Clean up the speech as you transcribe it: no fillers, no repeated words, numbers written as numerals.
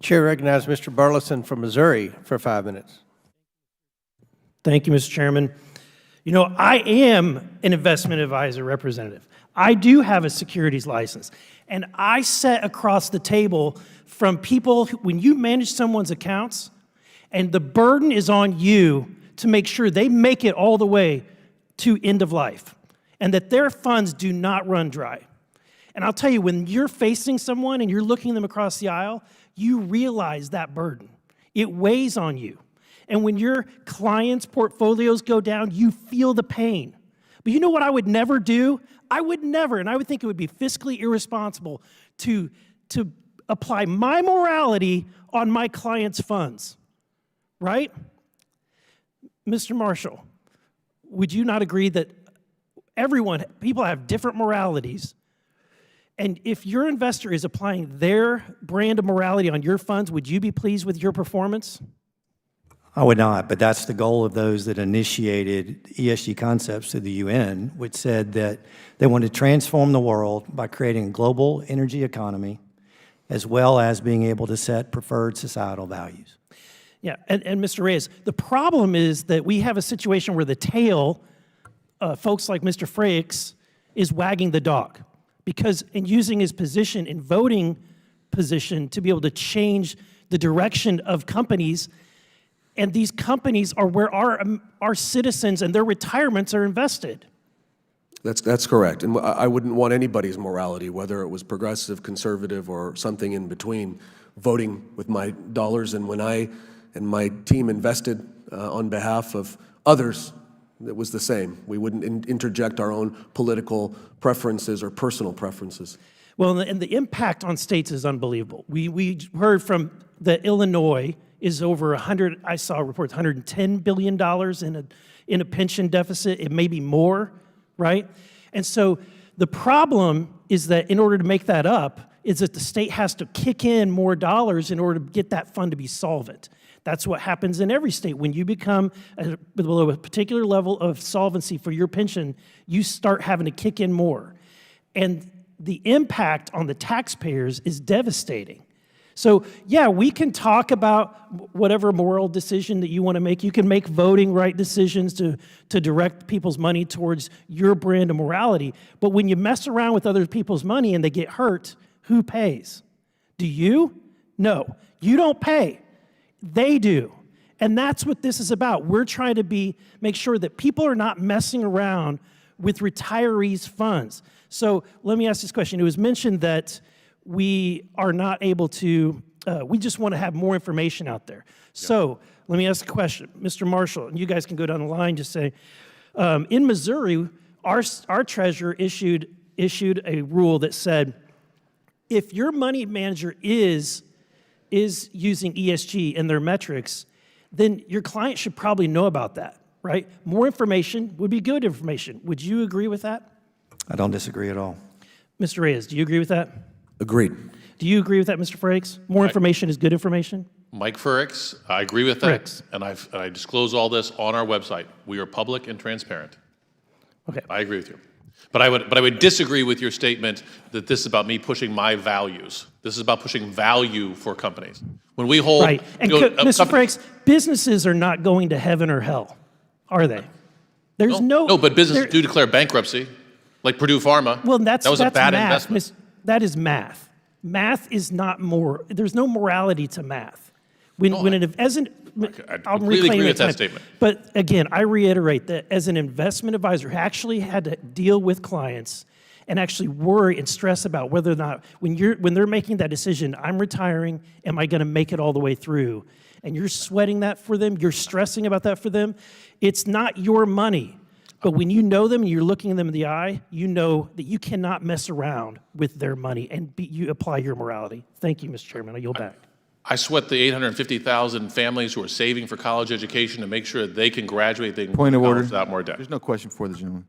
Chair recognizes Mr. Burlison from Missouri for 5 minutes. Thank you, Mr. Chairman. You know, I am an investment advisor representative. I do have a securities license, and I sit across the table from people when you manage someone's accounts, and the burden is on you to make sure they make it all the way to end of life, and that their funds do not run dry. And I'll tell you, when you're facing someone and you're looking them across the aisle, you realize that burden. It weighs on you. And when your clients' portfolios go down, you feel the pain. But you know what I would never do? I would never, and I would think it would be fiscally irresponsible to apply my morality on my clients' funds, right? Mr. Marshall, would you not agree that people have different moralities, and if your investor is applying their brand of morality on your funds, would you be pleased with your performance? I would not, but that's the goal of those that initiated ESG concepts to the UN, which said that they want to transform the world by creating a global energy economy, as well as being able to set preferred societal values. Yeah, and Mr. Reyes, the problem is that we have a situation where the tail, folks like Mr. Frakes, is wagging the dog, because in using his position in voting position to be able to change the direction of companies. And these companies are where our citizens and their retirements are invested. That's correct. And I wouldn't want anybody's morality, whether it was progressive, conservative, or something in between, voting with my dollars. And when I and my team invested on behalf of others, it was the same. We wouldn't interject our own political preferences or personal preferences. Well, and the impact on states is unbelievable. We heard from the Illinois is over 100, I saw reports, $110 billion in a pension deficit. It may be more, right? And so the problem is that in order to make that up, is that the state has to kick in more dollars in order to get that fund to be solvent. That's what happens in every state. When you become below a particular level of solvency for your pension, you start having to kick in more. And the impact on the taxpayers is devastating. So, yeah, we can talk about whatever moral decision that you want to make. You can make voting right decisions to direct people's money towards your brand of morality. But when you mess around with other people's money and they get hurt, who pays? Do you? No, you don't pay. They do. And that's what this is about. We're trying to make sure that people are not messing around with retirees' funds. So let me ask this question. It was mentioned that we are not able to, we just want to have more information out there. So let me ask a question. Mr. Marshall, and you guys can go down the line, just say, in Missouri, our treasurer issued a rule that said, if your money manager is using ESG in their metrics, then your client should probably know about that, right? More information would be good information. Would you agree with that? I don't disagree at all. Mr. Reyes, do you agree with that? Agreed. Do you agree with that, Mr. Frakes? More information is good information? Mike Frakes, I agree with that. Frakes. And I disclose all this on our website. We are public and transparent. Okay. I agree with you. But I would disagree with your statement that this is about me pushing my values. This is about pushing value for companies. When we hold... Right. And Mr. Frakes, businesses are not going to heaven or hell, are they? There's no... No, but businesses do declare bankruptcy, like Purdue Pharma. Well, that's a bad math. investment. That is math. Math is not more. There's no morality to math. I completely agree with that statement. But again, I reiterate that as an investment advisor who actually had to deal with clients and actually worry and stress about whether or not, when they're making that decision, I'm retiring, am I going to make it all the way through? And you're sweating that for them, you're stressing about that for them. It's not your money. But when you know them and you're looking them in the eye, you know that you cannot mess around with their money and you apply your morality. Thank you, Mr. Chairman. I yield back. I sweat the 850,000 families who are saving for college education to make sure that they can graduate, they can Point of order. without more debt. There's no question for the gentleman.